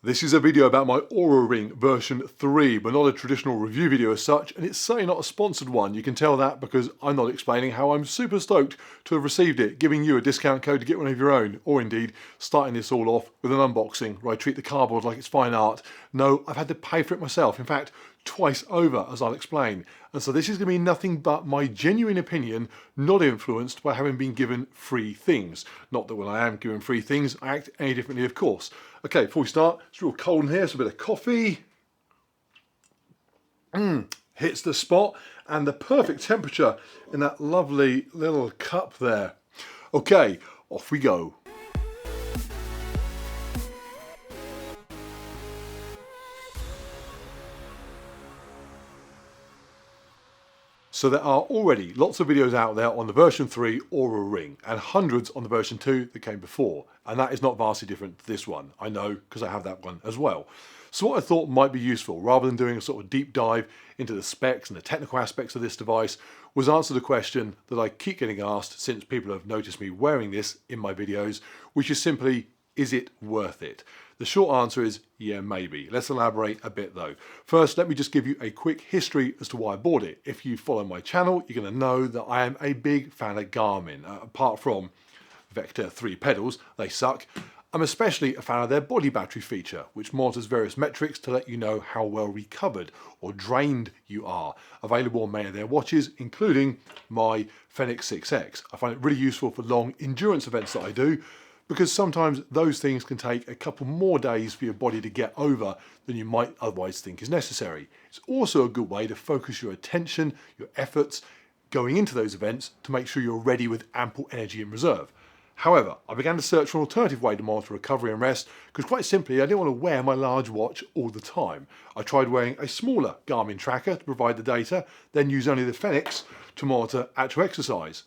This is a video about my Oura Ring version 3, but not a traditional review video as such, and it's certainly not a sponsored one. You can tell that because I'm not explaining how I'm super stoked to have received it, giving you a discount code to get one of your own, or indeed starting this all off with an unboxing where I treat the cardboard like it's fine art. No, I've had to pay for it myself, in fact twice over, as I'll explain. And so this is going to be nothing but my genuine opinion, not influenced by having been given free things. Not that when I am given free things I act any differently, of course. Okay, before we start, it's real cold in here, so a bit of coffee. Hits the spot, and the perfect temperature in that lovely little cup there. Okay, off we go. So there are already lots of videos out there on the version 3 Oura Ring, and hundreds on the version 2 that came before, and that is not vastly different to this one. I know, because I have that one as well. So what I thought might be useful, rather than doing a sort of deep dive into the specs and the technical aspects of this device, was answer the question that I keep getting asked since people have noticed me wearing this in my videos, which is simply, is it worth it? The short answer is, yeah, maybe. Let's elaborate a bit though. First, let me just give you a quick history as to why I bought it. If you follow my channel, you're going to know that I am a big fan of Garmin. Apart from Vector 3 pedals, they suck. I'm especially a fan of their body battery feature, which monitors various metrics to let you know how well recovered or drained you are. Available on many of their watches, including my Fenix 6X. I find it really useful for long endurance events that I do, because sometimes those things can take a couple more days for your body to get over than you might otherwise think is necessary. It's also a good way to focus your attention, your efforts going into those events to make sure you're ready with ample energy in reserve. However, I began to search for an alternative way to monitor recovery and rest because quite simply I didn't want to wear my large watch all the time. I tried wearing a smaller Garmin tracker to provide the data, then use only the Fenix to monitor actual exercise.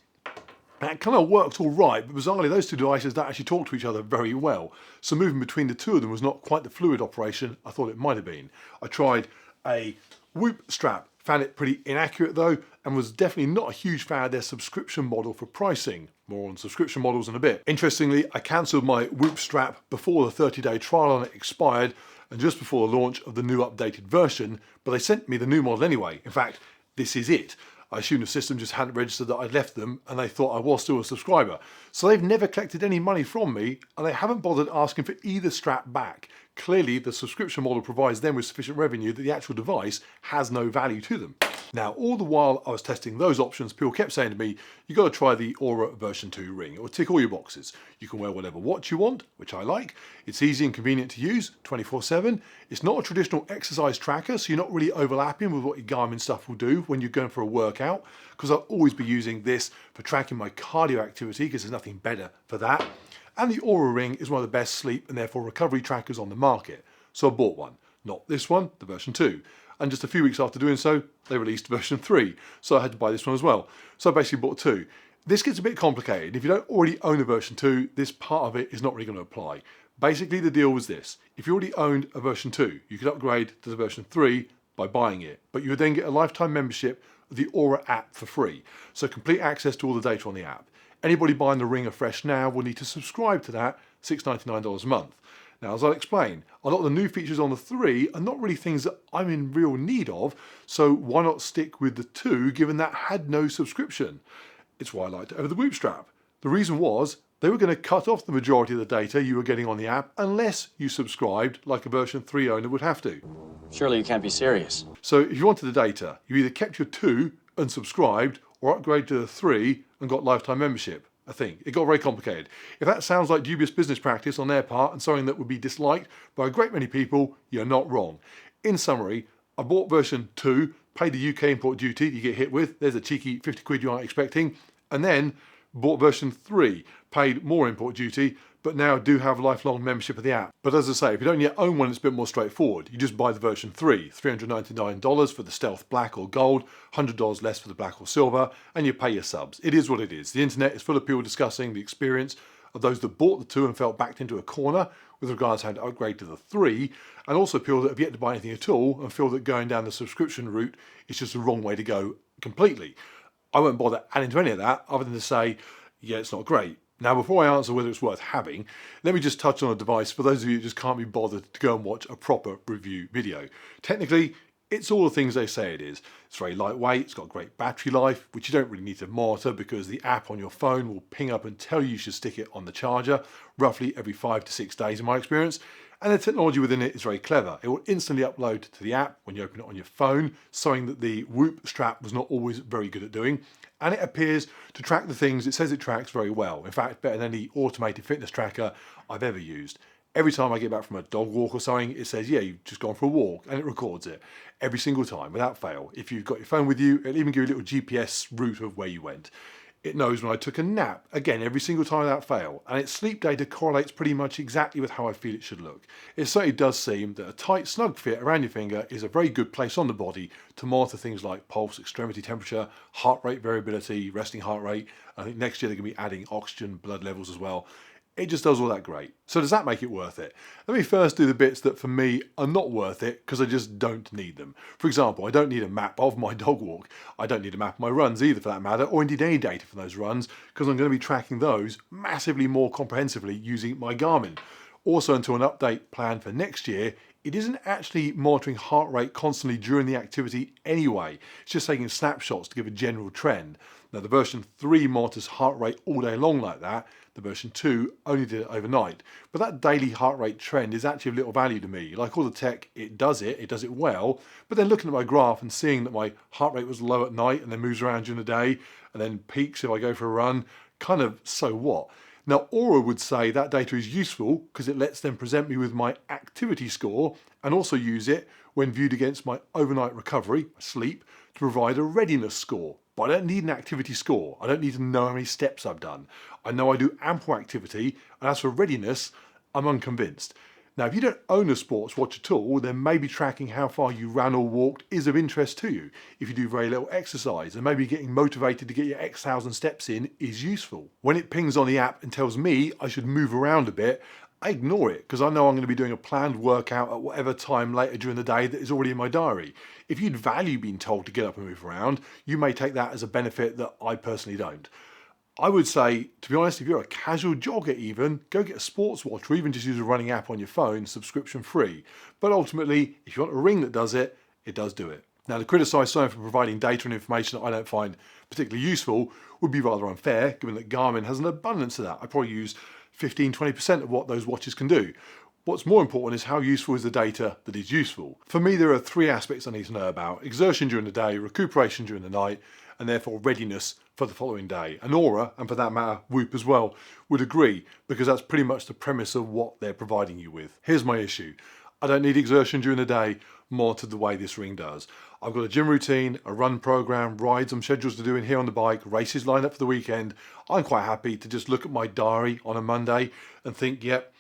That kind of worked all right, but bizarrely those two devices don't actually talk to each other very well. So moving between the two of them was not quite the fluid operation I thought it might have been. I tried a Whoop strap, found it pretty inaccurate though, and was definitely not a huge fan of their subscription model for pricing. More on subscription models in a bit. Interestingly, I cancelled my Whoop strap before the 30-day trial on it expired and just before the launch of the new updated version, but they sent me the new model anyway. In fact, this is it. I assume the system just hadn't registered that I'd left them and they thought I was still a subscriber. So they've never collected any money from me and they haven't bothered asking for either strap back. Clearly the subscription model provides them with sufficient revenue that the actual device has no value to them. Now, all the while I was testing those options, people kept saying to me, you've got to try the Oura version 2 ring. It will tick all your boxes. You can wear whatever watch you want, which I like. It's easy and convenient to use, 24/7. It's not a traditional exercise tracker, so you're not really overlapping with what your Garmin stuff will do when you're going for a workout, because I'll always be using this for tracking my cardio activity, because there's nothing better for that. And the Oura Ring is one of the best sleep and therefore recovery trackers on the market. So I bought one. Not this one, the version 2. And just a few weeks after doing so, they released version 3. So I had to buy this one as well. So I basically bought two. This gets a bit complicated. If you don't already own a version 2, this part of it is not really going to apply. Basically, the deal was this. If you already owned a version 2, you could upgrade to the version 3 by buying it. But you would then get a lifetime membership of the Oura app for free. So complete access to all the data on the app. Anybody buying the Ring afresh now will need to subscribe to that $6.99 a month. Now, as I'll explain, a lot of the new features on the 3 are not really things that I'm in real need of, so why not stick with the 2 given that had no subscription? It's why I liked it over the Whoop strap. The reason was they were going to cut off the majority of the data you were getting on the app unless you subscribed like a version 3 owner would have to. Surely you can't be serious. So if you wanted the data, you either kept your 2 and subscribed or upgraded to the 3 and got lifetime membership. I think it got very complicated. If that sounds like dubious business practice on their part and something that would be disliked by a great many people, you're not wrong. In summary, I bought version 2, paid the UK import duty you get hit with, there's a cheeky 50 quid you aren't expecting, and then bought version 3, paid more import duty, but now do have lifelong membership of the app. But as I say, if you don't yet own one, it's a bit more straightforward. You just buy the version 3, $399 for the Stealth Black or Gold, $100 less for the Black or Silver, and you pay your subs. It is what it is. The internet is full of people discussing the experience of those that bought the 2 and felt backed into a corner with regards to how to upgrade to the 3, and also people that have yet to buy anything at all and feel that going down the subscription route is just the wrong way to go completely. I won't bother adding to any of that other than to say, yeah, it's not great. Now, before I answer whether it's worth having, let me just touch on a device for those of you who just can't be bothered to go and watch a proper review video. Technically, it's all the things they say it is. It's very lightweight, it's got great battery life, which you don't really need to monitor because the app on your phone will ping up and tell you should stick it on the charger roughly every 5 to 6 days in my experience. And the technology within it is very clever. It will instantly upload to the app when you open it on your phone, something that the Whoop strap was not always very good at doing. And it appears to track the things it says it tracks very well. In fact, better than any automated fitness tracker I've ever used. Every time I get back from a dog walk or something, it says, yeah, you've just gone for a walk, and it records it every single time without fail. If you've got your phone with you, it'll even give you a little GPS route of where you went. It knows when I took a nap, again, every single time without fail, and its sleep data correlates pretty much exactly with how I feel it should look. It certainly does seem that a tight, snug fit around your finger is a very good place on the body to monitor things like pulse, extremity temperature, heart rate variability, resting heart rate. I think next year they're going to be adding oxygen, blood levels as well. It just does all that great. So does that make it worth it? Let me first do the bits that for me are not worth it because I just don't need them. For example, I don't need a map of my dog walk. I don't need a map of my runs either for that matter, or indeed any data from those runs because I'm going to be tracking those massively more comprehensively using my Garmin. Also, until an update planned for next year, it isn't actually monitoring heart rate constantly during the activity anyway. It's just taking snapshots to give a general trend. Now, the version 3 monitors heart rate all day long like that. The version 2 only did it overnight. But that daily heart rate trend is actually of little value to me. Like all the tech, it does it well. But then looking at my graph and seeing that my heart rate was low at night and then moves around during the day and then peaks if I go for a run, kind of so what? Now, Oura would say that data is useful because it lets them present me with my activity score and also use it when viewed against my overnight recovery, sleep, to provide a readiness score. But I don't need an activity score. I don't need to know how many steps I've done. I know I do ample activity, and as for readiness, I'm unconvinced. Now, if you don't own a sports watch at all, then maybe tracking how far you ran or walked is of interest to you. If you do very little exercise, and maybe getting motivated to get your X thousand steps in is useful. When it pings on the app and tells me I should move around a bit, I ignore it because I know I'm going to be doing a planned workout at whatever time later during the day that is already in my diary. If you'd value being told to get up and move around, you may take that as a benefit that I personally don't. I would say, to be honest, if you're a casual jogger even, go get a sports watch or even just use a running app on your phone, subscription free. But ultimately, if you want a ring that does it, it does do it. Now, to criticise someone for providing data and information that I don't find particularly useful would be rather unfair, given that Garmin has an abundance of that. I probably use 15-20% of what those watches can do. What's more important is how useful is the data that is useful. For me, there are 3 aspects I need to know about: exertion during the day, recuperation during the night, and therefore readiness for the following day. And Oura, and for that matter Whoop as well, would agree because that's pretty much the premise of what they're providing you with. Here's my issue. I don't need exertion during the day monitored the way this ring does. I've got a gym routine, a run program, rides I'm scheduled to do in here on the bike, races lined up for the weekend. I'm quite happy to just look at my diary on a Monday and think, yep,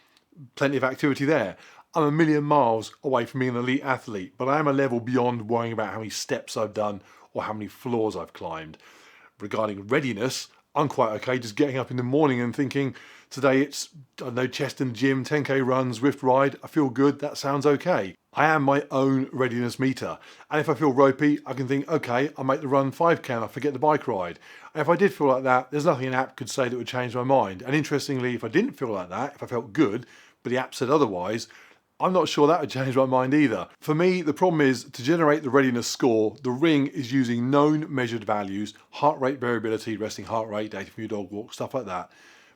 plenty of activity there. I'm a million miles away from being an elite athlete, but I am a level beyond worrying about how many steps I've done or how many floors I've climbed. Regarding readiness, I'm quite okay just getting up in the morning and thinking, today it's, I don't know, chest in the gym, 10k runs, Zwift ride, I feel good, that sounds okay. I am my own readiness meter. And if I feel ropey, I can think, okay, I'll make the run 5k and I'll forget the bike ride. And if I did feel like that, there's nothing an app could say that would change my mind. And interestingly, if I didn't feel like that, if I felt good, but the app said otherwise, I'm not sure that would change my mind either. For me, the problem is to generate the readiness score, the ring is using known measured values, heart rate variability, resting heart rate, data from your dog walk, stuff like that,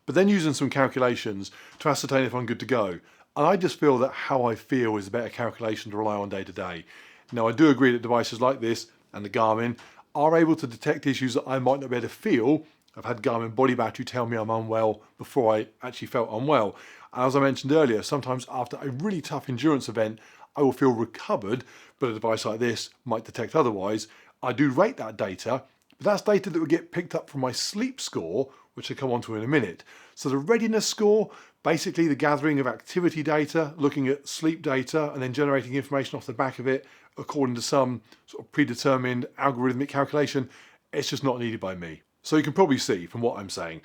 but then using some calculations to ascertain if I'm good to go. And I just feel that how I feel is a better calculation to rely on day to day. Now, I do agree that devices like this and the Garmin are able to detect issues that I might not be able to feel. I've had Garmin body battery tell me I'm unwell before I actually felt unwell. And as I mentioned earlier, sometimes after a really tough endurance event, I will feel recovered, but a device like this might detect otherwise. I do rate that data, but that's data that would get picked up from my sleep score, which I'll come on to in a minute. So the readiness score, basically the gathering of activity data, looking at sleep data, and then generating information off the back of it according to some sort of predetermined algorithmic calculation, it's just not needed by me. So you can probably see from what I'm saying,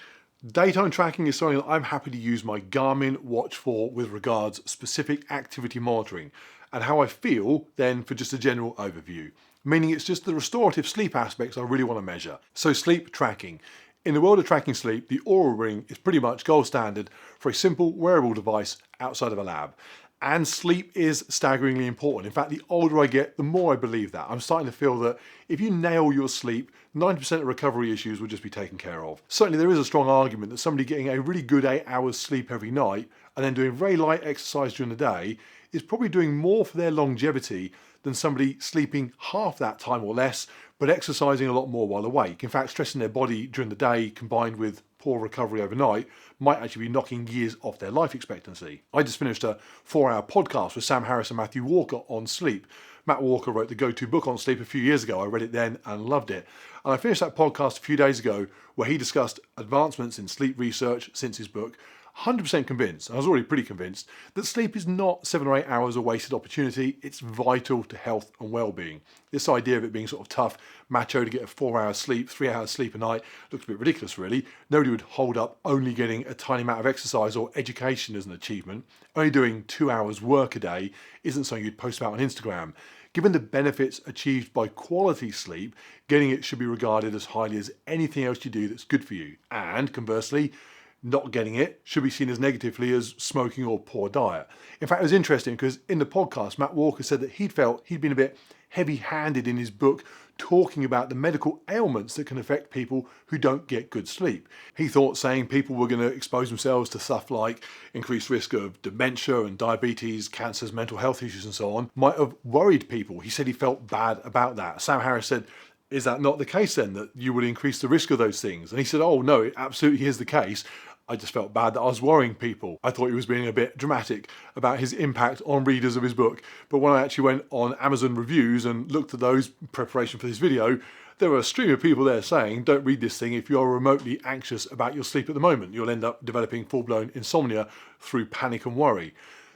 daytime tracking is something that I'm happy to use my Garmin watch for with regards specific activity monitoring, and how I feel then for just a general overview. Meaning it's just the restorative sleep aspects I really want to measure. So sleep tracking. In the world of tracking sleep, the Oura Ring is pretty much gold standard for a simple wearable device outside of a lab. And sleep is staggeringly important. In fact, the older I get, the more I believe that. I'm starting to feel that if you nail your sleep, 90% of recovery issues will just be taken care of. Certainly there is a strong argument that somebody getting a really good 8 hours sleep every night and then doing very light exercise during the day is probably doing more for their longevity than somebody sleeping half that time or less, but exercising a lot more while awake. In fact, stressing their body during the day combined with poor recovery overnight might actually be knocking years off their life expectancy. I just finished a 4-hour podcast with Sam Harris and Matthew Walker on sleep. Matt Walker wrote the go-to book on sleep a few years ago. I read it then and loved it. And I finished that podcast a few days ago where he discussed advancements in sleep research since his book. 100% convinced, and I was already pretty convinced, that sleep is not 7 or 8 hours a wasted opportunity. It's vital to health and well-being. This idea of it being sort of tough, macho to get a 4 hours sleep, 3 hours sleep a night, looks a bit ridiculous really. Nobody would hold up only getting a tiny amount of exercise or education as an achievement. Only doing 2 hours work a day isn't something you'd post about on Instagram. Given the benefits achieved by quality sleep, getting it should be regarded as highly as anything else you do that's good for you. And conversely, not getting it should be seen as negatively as smoking or poor diet. In fact, it was interesting because in the podcast, Matt Walker said that he'd felt he'd been a bit heavy-handed in his book talking about the medical ailments that can affect people who don't get good sleep. He thought saying people were going to expose themselves to stuff like increased risk of dementia and diabetes, cancers, mental health issues and so on might have worried people. He said he felt bad about that. Sam Harris said, is that not the case then, that you would increase the risk of those things? And he said, oh no, it absolutely is the case. I just felt bad that I was worrying people. I thought he was being a bit dramatic about his impact on readers of his book. But when I actually went on Amazon reviews and looked at those in preparation for this video, there were a stream of people there saying, don't read this thing if you're remotely anxious about your sleep at the moment. You'll end up developing full-blown insomnia through panic and worry.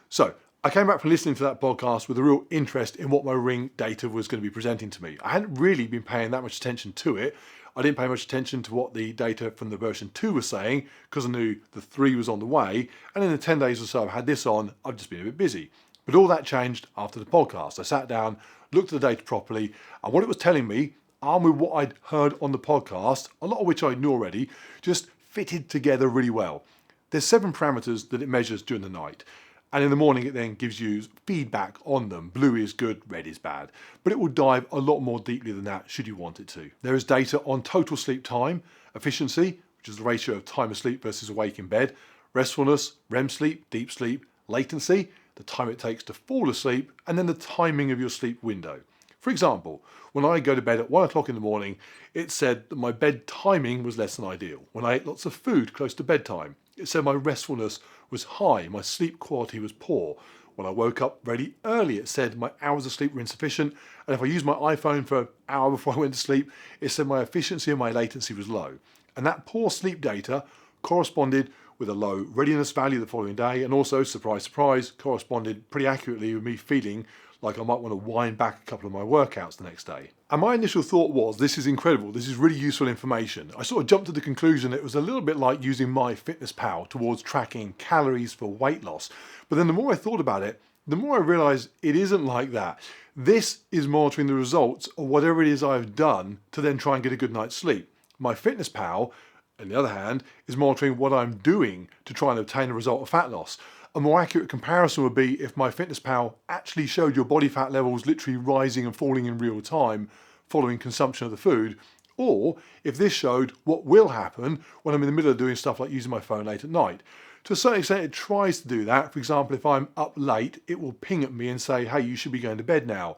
So I came back from listening to that podcast with a real interest in what my Ring data was going to be presenting to me. I hadn't really been paying that much attention to it. I didn't pay much attention to what the data from the version 2 was saying because I knew the 3 was on the way, and in the 10 days or so I've had this on, I've just been a bit busy. But all that changed after the podcast. I sat down, looked at the data properly, and what it was telling me, armed with what I'd heard on the podcast, a lot of which I knew already, just fitted together really well. There's 7 parameters that it measures during the night. And in the morning it then gives you feedback on them. Blue is good, red is bad. But it will dive a lot more deeply than that should you want it to. There is data on total sleep time, efficiency, which is the ratio of time asleep versus awake in bed, restfulness, REM sleep, deep sleep, latency, the time it takes to fall asleep, and then the timing of your sleep window. For example, when I go to bed at 1 o'clock in the morning, it said that my bed timing was less than ideal. When I ate lots of food close to bedtime, it said my restfulness was high, my sleep quality was poor. When I woke up really early, it said my hours of sleep were insufficient, and if I used my iPhone for an hour before I went to sleep, it said my efficiency and my latency was low. And that poor sleep data corresponded with a low readiness value the following day, and also, surprise, surprise, corresponded pretty accurately with me feeling like I might want to wind back a couple of my workouts the next day. And my initial thought was, this is incredible, this is really useful information. I sort of jumped to the conclusion that it was a little bit like using MyFitnessPal towards tracking calories for weight loss. But then the more I thought about it, the more I realised it isn't like that. This is monitoring the results of whatever it is I've done to then try and get a good night's sleep. MyFitnessPal, on the other hand, is monitoring what I'm doing to try and obtain a result of fat loss. A more accurate comparison would be if MyFitnessPal actually showed your body fat levels literally rising and falling in real time following consumption of the food, or if this showed what will happen when I'm in the middle of doing stuff like using my phone late at night. To a certain extent, it tries to do that. For example, if I'm up late, it will ping at me and say, hey, you should be going to bed now.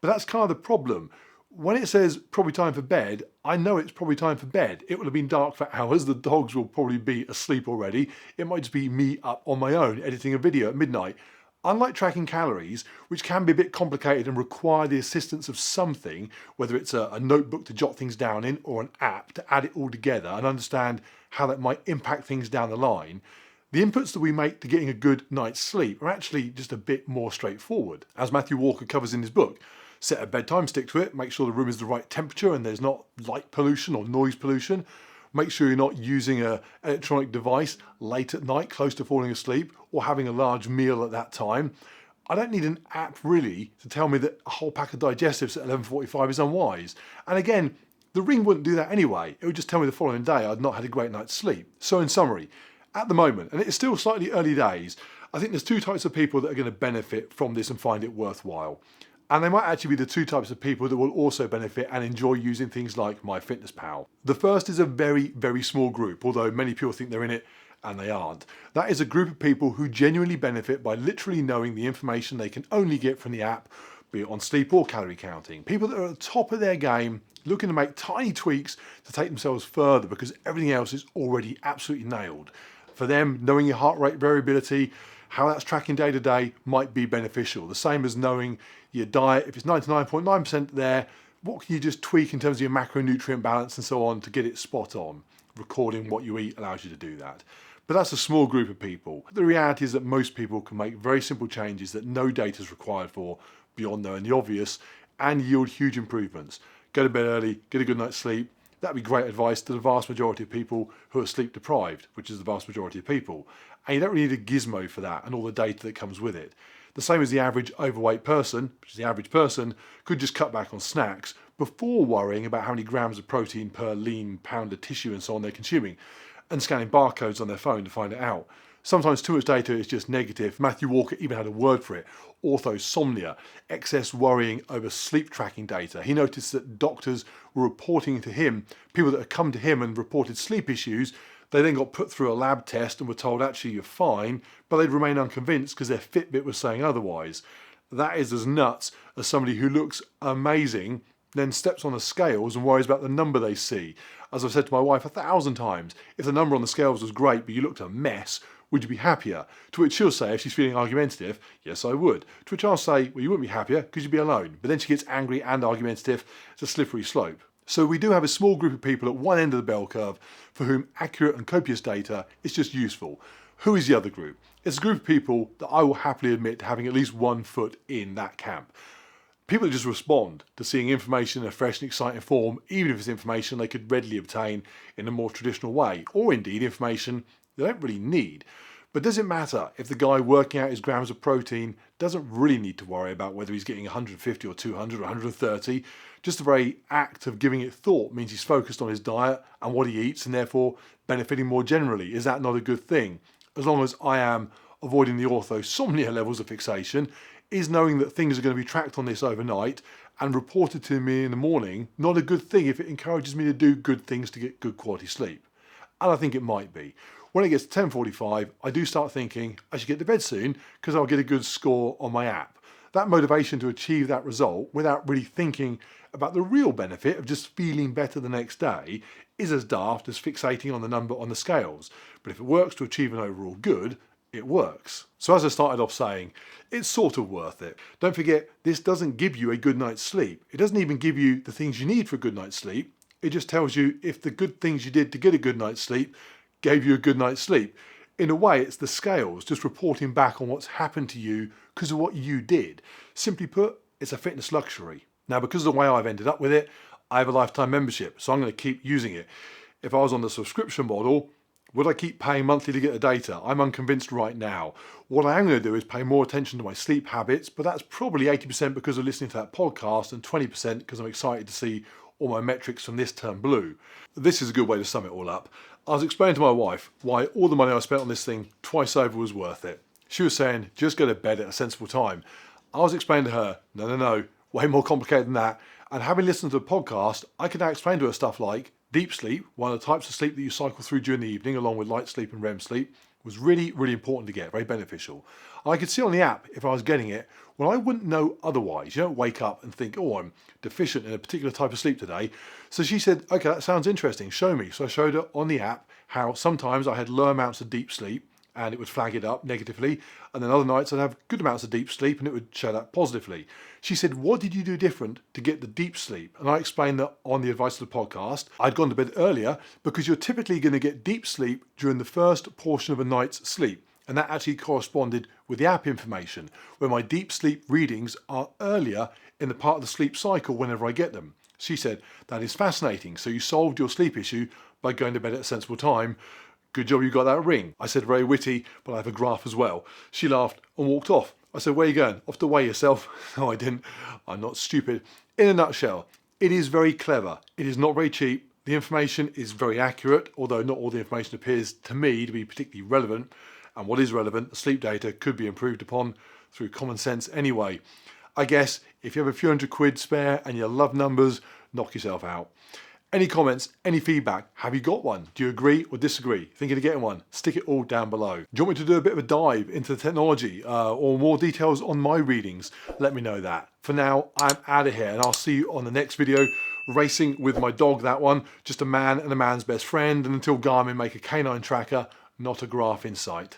But that's kind of the problem. When it says probably time for bed, I know it's probably time for bed. It will have been dark for hours. The dogs will probably be asleep already. It might just be me up on my own editing a video at midnight. Unlike tracking calories, which can be a bit complicated and require the assistance of something, whether it's a notebook to jot things down in or an app to add it all together and understand how that might impact things down the line, the inputs that we make to getting a good night's sleep are actually just a bit more straightforward. As Matthew Walker covers in his book, set a bedtime, stick to it, make sure the room is the right temperature and there's not light pollution or noise pollution. Make sure you're not using an electronic device late at night, close to falling asleep, or having a large meal at that time. I don't need an app really to tell me that a whole pack of digestives at 11:45 is unwise. And again, The Ring wouldn't do that anyway. It would just tell me the following day I'd not had a great night's sleep. So in summary, at the moment, and it's still slightly early days, I think there's two types of people that are going to benefit from this and find it worthwhile. And they might actually be the two types of people that will also benefit and enjoy using things like MyFitnessPal. The first is a very, very small group, although many people think they're in it and they aren't. That is a group of people who genuinely benefit by literally knowing the information they can only get from the app, be it on sleep or calorie counting. People that are at the top of their game, looking to make tiny tweaks to take themselves further because everything else is already absolutely nailed. For them, knowing your heart rate variability, how that's tracking day to day might be beneficial. The same as knowing your diet, if it's 99.9% there, what can you just tweak in terms of your macronutrient balance and so on to get it spot on? Recording what you eat allows you to do that. But that's a small group of people. The reality is that most people can make very simple changes that no data is required for beyond knowing the obvious and yield huge improvements. Go to bed early, get a good night's sleep. That'd be great advice to the vast majority of people who are sleep deprived, which is the vast majority of people. And you don't really need a gizmo for that and all the data that comes with it. The same as the average overweight person, which is the average person, could just cut back on snacks before worrying about how many grams of protein per lean pound of tissue and so on they're consuming, and scanning barcodes on their phone to find it out. Sometimes too much data is just negative. Matthew Walker even had a word for it: orthosomnia, excess worrying over sleep tracking data. He noticed that doctors were reporting to him, people that had come to him and reported sleep issues, they then got put through a lab test and were told actually you're fine, but they'd remain unconvinced because their Fitbit was saying otherwise. That is as nuts as somebody who looks amazing then steps on the scales and worries about the number they see. As I've said to my wife 1,000 times, if the number on the scales was great but you looked a mess, would you be happier? To which she'll say, if she's feeling argumentative, yes I would. To which I'll say, well you wouldn't be happier because you'd be alone. But then she gets angry and argumentative. It's a slippery slope. So we do have a small group of people at one end of the bell curve for whom accurate and copious data is just useful. Who is the other group? It's a group of people that I will happily admit to having at least one foot in that camp. People that just respond to seeing information in a fresh and exciting form, even if it's information they could readily obtain in a more traditional way, or indeed information they don't really need. But does it matter if the guy working out his grams of protein doesn't really need to worry about whether he's getting 150 or 200 or 130? Just the very act of giving it thought means he's focused on his diet and what he eats and therefore benefiting more generally. Is that not a good thing? As long as I am avoiding the orthosomnia levels of fixation, is knowing that things are going to be tracked on this overnight and reported to me in the morning not a good thing if it encourages me to do good things to get good quality sleep? And I think it might be. When it gets to 10:45, I do start thinking I should get to bed soon because I'll get a good score on my app. That motivation to achieve that result without really thinking about the real benefit of just feeling better the next day is as daft as fixating on the number on the scales. But if it works to achieve an overall good, it works. So as I started off saying, it's sort of worth it. Don't forget, this doesn't give you a good night's sleep. It doesn't even give you the things you need for a good night's sleep. It just tells you if the good things you did to get a good night's sleep gave you a good night's sleep. In a way, it's the scales just reporting back on what's happened to you because of what you did. Simply put, it's a fitness luxury. Now, because of the way I've ended up with it, I have a lifetime membership, so I'm going to keep using it. If I was on the subscription model, would I keep paying monthly to get the data? I'm unconvinced right now. What I am going to do is pay more attention to my sleep habits, but that's probably 80% because of listening to that podcast and 20% because I'm excited to see all my metrics from this turn blue. This is a good way to sum it all up. I was explaining to my wife why all the money I spent on this thing twice over was worth it. She was saying, just go to bed at a sensible time. I was explaining to her, no, way more complicated than that. And having listened to the podcast, I can now explain to her stuff like deep sleep, one of the types of sleep that you cycle through during the evening, along with light sleep and REM sleep, was really, really important to get, very beneficial. I could see on the app if I was getting it when I wouldn't know otherwise. You don't wake up and think, oh, I'm deficient in a particular type of sleep today. So she said, okay, that sounds interesting, show me. So I showed her on the app how sometimes I had low amounts of deep sleep and it would flag it up negatively. And then other nights I'd have good amounts of deep sleep and it would show that positively. She said, what did you do different to get the deep sleep? And I explained that on the advice of the podcast, I'd gone to bed earlier because you're typically going to get deep sleep during the first portion of a night's sleep. And that actually corresponded with the app information, where my deep sleep readings are earlier in the part of the sleep cycle whenever I get them. She said, that is fascinating. So you solved your sleep issue by going to bed at a sensible time. Good job you got that ring. I said, very witty, but I have a graph as well. She laughed and walked off. I said, where are you going? Off to weigh yourself? No, I didn't. I'm not stupid. In a nutshell, It is very clever. It is not very cheap. The information is very accurate, although not all the information appears to me to be particularly relevant. And what is relevant, the sleep data, could be improved upon through common sense anyway. I guess if you have a few £100 spare and you love numbers, knock yourself out. Any comments, any feedback? Have you got one? Do you agree or disagree? Thinking of getting one? Stick it all down below. Do you want me to do a bit of a dive into the technology or more details on my readings? Let me know that. For now, I'm out of here and I'll see you on the next video. Racing with my dog, that one. Just a man and a man's best friend. And until Garmin make a canine tracker, not a graph in sight.